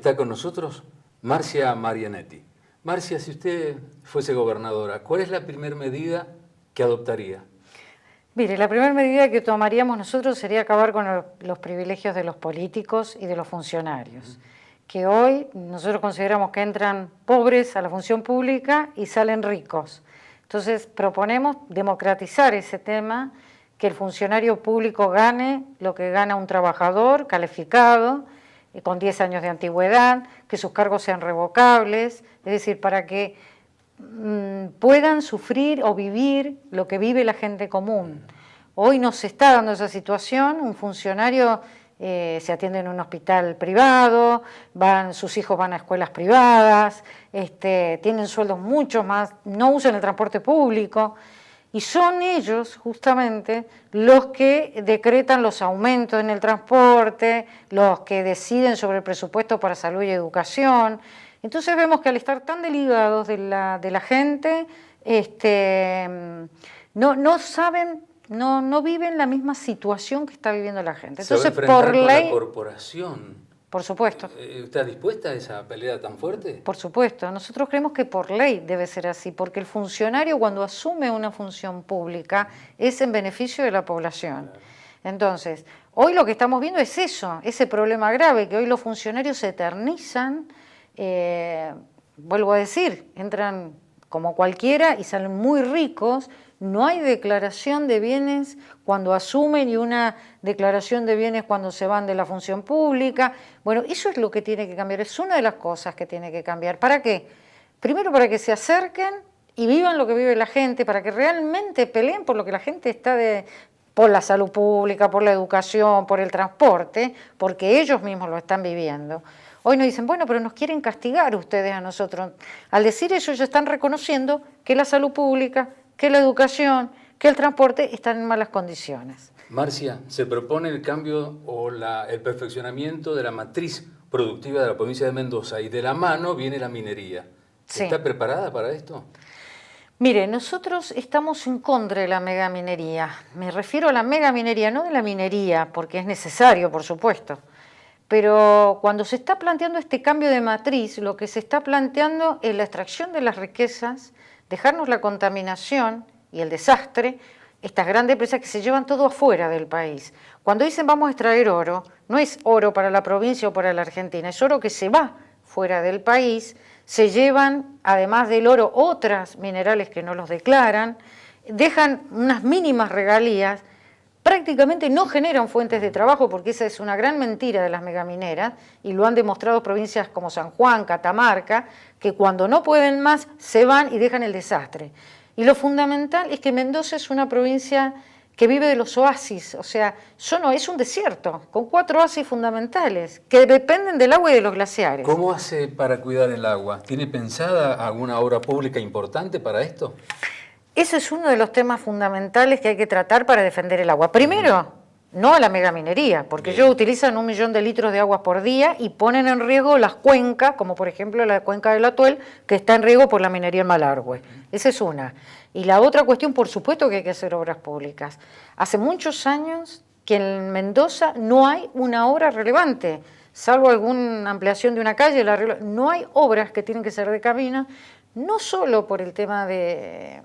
Está con nosotros Marcia Marianetti. Marcia, si usted fuese gobernadora, ¿cuál es la primera medida que adoptaría? Mire, la primera medida que tomaríamos nosotros sería acabar con los privilegios de los políticos y de los funcionarios, que hoy nosotros consideramos que entran pobres a la función pública y salen ricos. Entonces proponemos democratizar ese tema, que el funcionario público gane lo que gana un trabajador calificado, con 10 años de antigüedad, que sus cargos sean revocables, es decir, para que puedan sufrir o vivir lo que vive la gente común. Hoy no se está dando esa situación, un funcionario se atiende en un hospital privado, sus hijos van a escuelas privadas, tienen sueldos mucho más, no usan el transporte público, y son ellos justamente los que decretan los aumentos en el transporte, los que deciden sobre el presupuesto para salud y educación. Entonces vemos que al estar tan desligados de la gente, no saben, no viven la misma situación que está viviendo la gente. Entonces, ¿se va a enfrentar por con ley, la corporación? Por supuesto. ¿Está dispuesta a esa pelea tan fuerte? Por supuesto. Nosotros creemos que por ley debe ser así, porque el funcionario cuando asume una función pública es en beneficio de la población. Claro. Entonces, hoy lo que estamos viendo es eso, ese problema grave, que hoy los funcionarios se eternizan, vuelvo a decir, entran como cualquiera y salen muy ricos. No hay declaración de bienes cuando asumen y una declaración de bienes cuando se van de la función pública. Bueno, eso es lo que tiene que cambiar, es una de las cosas que tiene que cambiar. ¿Para qué? Primero para que se acerquen y vivan lo que vive la gente, para que realmente peleen por lo que la gente está por la salud pública, por la educación, por el transporte, porque ellos mismos lo están viviendo. Hoy nos dicen, bueno, pero nos quieren castigar ustedes a nosotros. Al decir eso, ellos están reconociendo que la salud pública, que la educación, que el transporte están en malas condiciones. Marcia, se propone el cambio o el perfeccionamiento de la matriz productiva de la provincia de Mendoza y de la mano viene la minería. Sí. ¿Está preparada para esto? Mire, nosotros estamos en contra de la megaminería. Me refiero a la megaminería, no de la minería, porque es necesario, por supuesto. Pero cuando se está planteando este cambio de matriz, lo que se está planteando es la extracción de las riquezas, dejarnos la contaminación y el desastre, estas grandes empresas que se llevan todo afuera del país. Cuando dicen vamos a extraer oro, no es oro para la provincia o para la Argentina, es oro que se va fuera del país, se llevan, además del oro, otras minerales que no los declaran, dejan unas mínimas regalías, prácticamente no generan fuentes de trabajo, porque esa es una gran mentira de las megamineras, y lo han demostrado provincias como San Juan, Catamarca, que cuando no pueden más se van y dejan el desastre. Y lo fundamental es que Mendoza es una provincia que vive de los oasis, o sea, es un desierto, con 4 oasis fundamentales, que dependen del agua y de los glaciares. ¿Cómo hace para cuidar el agua? ¿Tiene pensada alguna obra pública importante para esto? Ese es uno de los temas fundamentales que hay que tratar para defender el agua. Primero, no a la megaminería, porque ellos utilizan 1 millón de litros de agua por día y ponen en riesgo las cuencas, como por ejemplo la cuenca del Atuel, que está en riesgo por la minería en Malargüe. Esa es una. Y la otra cuestión, por supuesto que hay que hacer obras públicas. Hace muchos años que en Mendoza no hay una obra relevante, salvo alguna ampliación de una calle, no hay obras que tienen que ser de camino, no solo por el tema que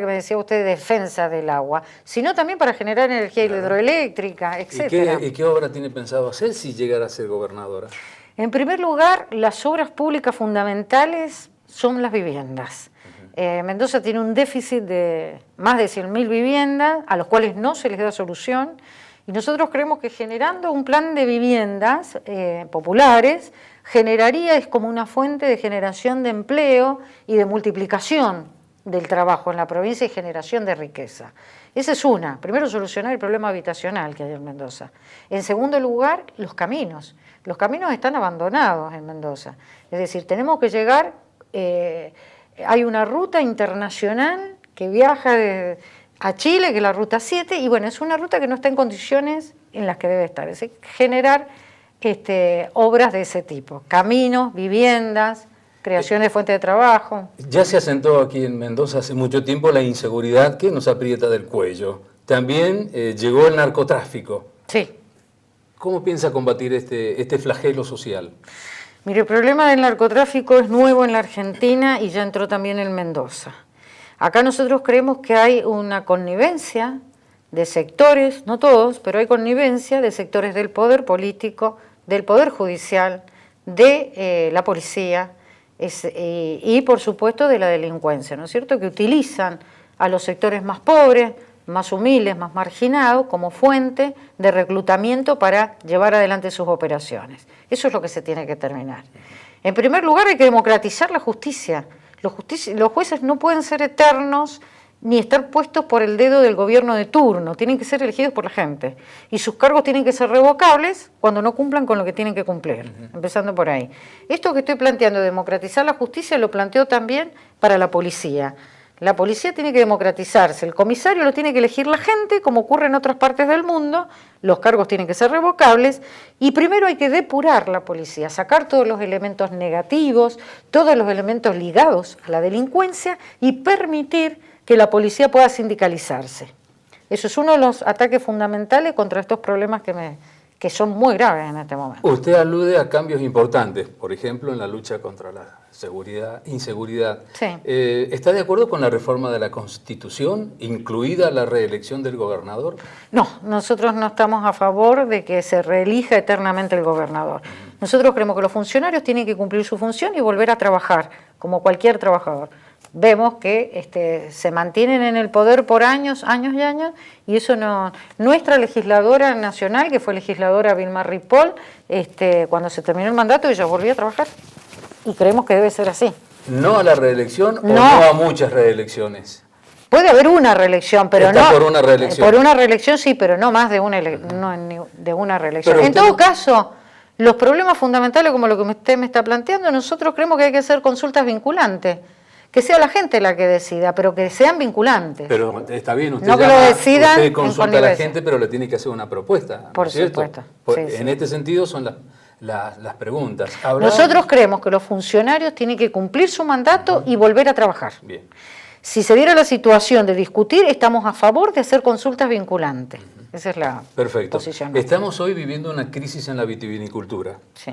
me decía usted de defensa del agua, sino también para generar energía hidroeléctrica, etc. ¿Y qué obra tiene pensado hacer si llegara a ser gobernadora? En primer lugar, las obras públicas fundamentales son las viviendas. Mendoza tiene un déficit de más de 100.000 viviendas, a los cuales no se les da solución, y nosotros creemos que generando un plan de viviendas populares, es como una fuente de generación de empleo y de multiplicación del trabajo en la provincia y generación de riqueza. Esa es una. Primero, solucionar el problema habitacional que hay en Mendoza. En segundo lugar, los caminos. Los caminos están abandonados en Mendoza. Es decir, tenemos que llegar, hay una ruta internacional que viaja a Chile, que es la ruta 7, y bueno, es una ruta que no está en condiciones en las que debe estar. Es decir, generar obras de ese tipo. Caminos, viviendas, creación de fuentes de trabajo. Ya se asentó aquí en Mendoza hace mucho tiempo la inseguridad que nos aprieta del cuello. También llegó el narcotráfico. Sí. ¿Cómo piensa combatir este flagelo social? Mire, el problema del narcotráfico es nuevo en la Argentina y ya entró también en Mendoza. Acá nosotros creemos que hay una connivencia de sectores, no todos, pero hay connivencia de sectores del poder político, del poder judicial, de la policía y por supuesto de la delincuencia, ¿no es cierto?, que utilizan a los sectores más pobres, más humildes, más marginados, como fuente de reclutamiento para llevar adelante sus operaciones. Eso es lo que se tiene que terminar. En primer lugar, hay que democratizar la justicia. Los jueces no pueden ser eternos ni estar puestos por el dedo del gobierno de turno, tienen que ser elegidos por la gente. Y sus cargos tienen que ser revocables cuando no cumplan con lo que tienen que cumplir, empezando por ahí. Esto que estoy planteando, democratizar la justicia, lo planteo también para la policía. La policía tiene que democratizarse, el comisario lo tiene que elegir la gente, como ocurre en otras partes del mundo, los cargos tienen que ser revocables, y primero hay que depurar la policía, sacar todos los elementos negativos, todos los elementos ligados a la delincuencia y permitir que la policía pueda sindicalizarse. Eso es uno de los ataques fundamentales contra estos problemas que son muy graves en este momento. Usted alude a cambios importantes, por ejemplo, en la lucha contra la inseguridad. Sí. ¿Está de acuerdo con la reforma de la Constitución, incluida la reelección del gobernador? No, nosotros no estamos a favor de que se reelija eternamente el gobernador. Nosotros creemos que los funcionarios tienen que cumplir su función y volver a trabajar, como cualquier trabajador. Vemos que se mantienen en el poder por años y años, y eso no. Nuestra legisladora nacional, que fue legisladora Vilma Ripoll, cuando se terminó el mandato, ella volvió a trabajar, y creemos que debe ser así. ¿No a la reelección o no a muchas reelecciones? Puede haber una reelección, pero Está no. por una reelección. Por una reelección sí, pero no más de una reelección. Pero En todo caso, los problemas fundamentales, como lo que usted me está planteando, nosotros creemos que hay que hacer consultas vinculantes. Que sea la gente la que decida, pero que sean vinculantes. Pero está bien, usted, no que lo decidan usted consulta a la gente, pero le tiene que hacer una propuesta. Por ¿no es cierto? supuesto. Sí, en este sentido son las preguntas. Nosotros creemos que los funcionarios tienen que cumplir su mandato y volver a trabajar. Bien. Si se diera la situación de discutir, estamos a favor de hacer consultas vinculantes. Esa es la posición. Estamos hoy viviendo una crisis en la vitivinicultura. Sí.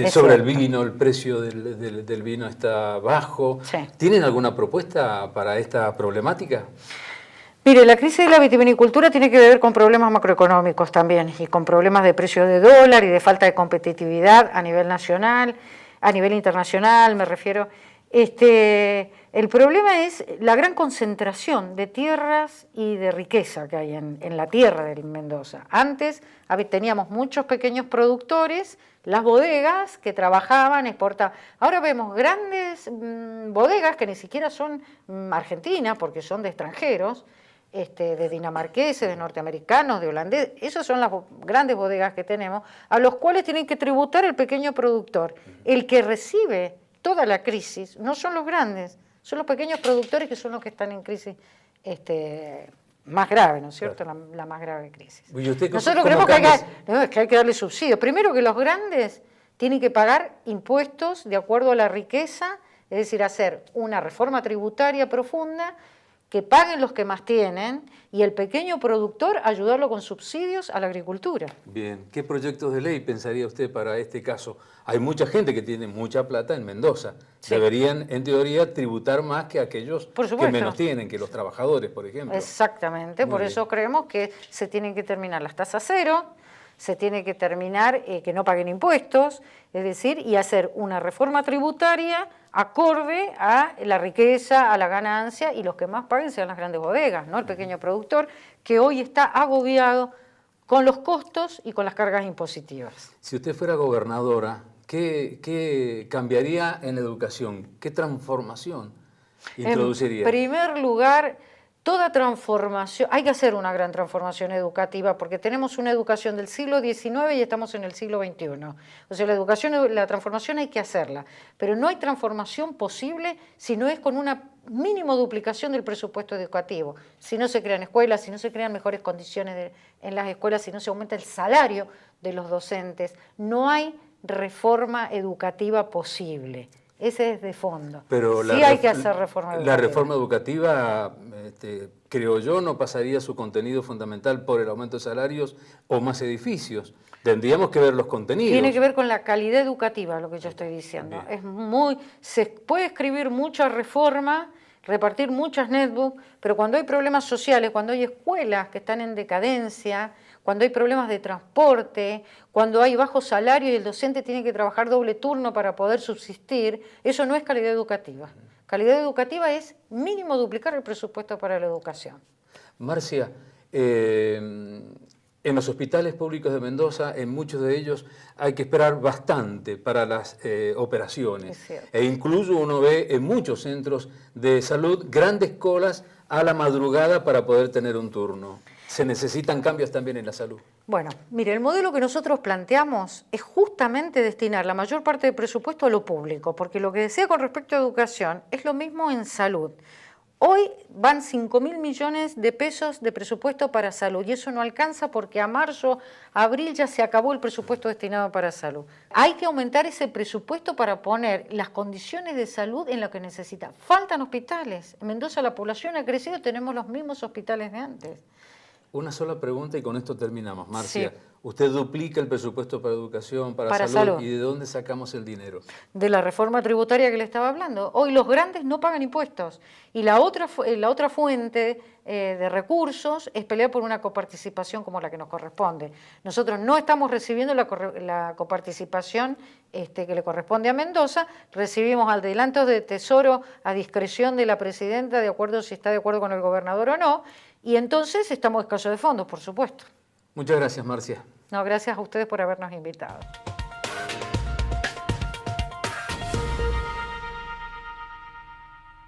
Sobre el vino, el precio del vino está bajo. Sí. ¿Tienen alguna propuesta para esta problemática? Mire, la crisis de la vitivinicultura tiene que ver con problemas macroeconómicos también y con problemas de precio de dólar y de falta de competitividad a nivel nacional, a nivel internacional, me refiero. El problema es la gran concentración de tierras y de riqueza que hay en la tierra de Mendoza. Antes teníamos muchos pequeños productores, las bodegas que trabajaban, exportaban. Ahora vemos grandes bodegas que ni siquiera son argentinas porque son de extranjeros, de dinamarqueses, de norteamericanos, de holandeses. Esas son las grandes bodegas que tenemos, a los cuales tienen que tributar el pequeño productor. El que recibe toda la crisis no son los grandes, son los pequeños productores que son los que están en crisis más grave, ¿no es cierto? La más grave crisis. Nosotros creemos que hay que darle subsidios. Primero, que los grandes tienen que pagar impuestos de acuerdo a la riqueza, es decir, hacer una reforma tributaria profunda, que paguen los que más tienen, y el pequeño productor ayudarlo con subsidios a la agricultura. Bien, ¿qué proyectos de ley pensaría usted para este caso? Hay mucha gente que tiene mucha plata en Mendoza. Sí. Deberían, en teoría, tributar más que aquellos que menos tienen, que los trabajadores, por ejemplo. Exactamente, por eso creemos que se tienen que terminar las tasas cero, se tiene que terminar que no paguen impuestos, es decir, y hacer una reforma tributaria acorde a la riqueza, a la ganancia, y los que más paguen sean las grandes bodegas, no el pequeño productor, que hoy está agobiado con los costos y con las cargas impositivas. Si usted fuera gobernadora, ¿qué cambiaría en la educación? ¿Qué transformación introduciría? En primer lugar, toda transformación, hay que hacer una gran transformación educativa porque tenemos una educación del siglo XIX y estamos en el siglo XXI. O sea, la transformación hay que hacerla, pero no hay transformación posible si no es con una mínima duplicación del presupuesto educativo. Si no se crean escuelas, si no se crean mejores condiciones en las escuelas, si no se aumenta el salario de los docentes, no hay reforma educativa posible. Ese es de fondo. Pero sí hay que hacer reforma educativa. La reforma educativa, creo yo, no pasaría su contenido fundamental por el aumento de salarios o más edificios. Tendríamos que ver los contenidos. Tiene que ver con la calidad educativa, lo que yo estoy diciendo. Se puede escribir mucha reforma, repartir muchas netbooks, pero cuando hay problemas sociales, cuando hay escuelas que están en decadencia, cuando hay problemas de transporte, cuando hay bajo salario y el docente tiene que trabajar doble turno para poder subsistir, eso no es calidad educativa. Calidad educativa es mínimo duplicar el presupuesto para la educación. Marcia, en los hospitales públicos de Mendoza, en muchos de ellos hay que esperar bastante para las operaciones. E incluso uno ve en muchos centros de salud grandes colas a la madrugada para poder tener un turno. ¿Se necesitan cambios también en la salud? Bueno, mire, el modelo que nosotros planteamos es justamente destinar la mayor parte del presupuesto a lo público, porque lo que decía con respecto a educación es lo mismo en salud. Hoy van 5.000 millones de pesos de presupuesto para salud y eso no alcanza porque a marzo, abril ya se acabó el presupuesto destinado para salud. Hay que aumentar ese presupuesto para poner las condiciones de salud en lo que necesita. Faltan hospitales. En Mendoza la población ha crecido, tenemos los mismos hospitales de antes. Una sola pregunta y con esto terminamos, Marcia. Sí. Usted duplica el presupuesto para educación, para salud, ¿y de dónde sacamos el dinero? De la reforma tributaria que le estaba hablando. Hoy los grandes no pagan impuestos y la otra fuente de recursos es pelear por una coparticipación como la que nos corresponde. Nosotros no estamos recibiendo la coparticipación que le corresponde a Mendoza, recibimos adelantos de tesoro a discreción de la presidenta, de acuerdo si está de acuerdo con el gobernador o no, y entonces estamos escasos de fondos, por supuesto. Muchas gracias, Marcia. No, gracias a ustedes por habernos invitado.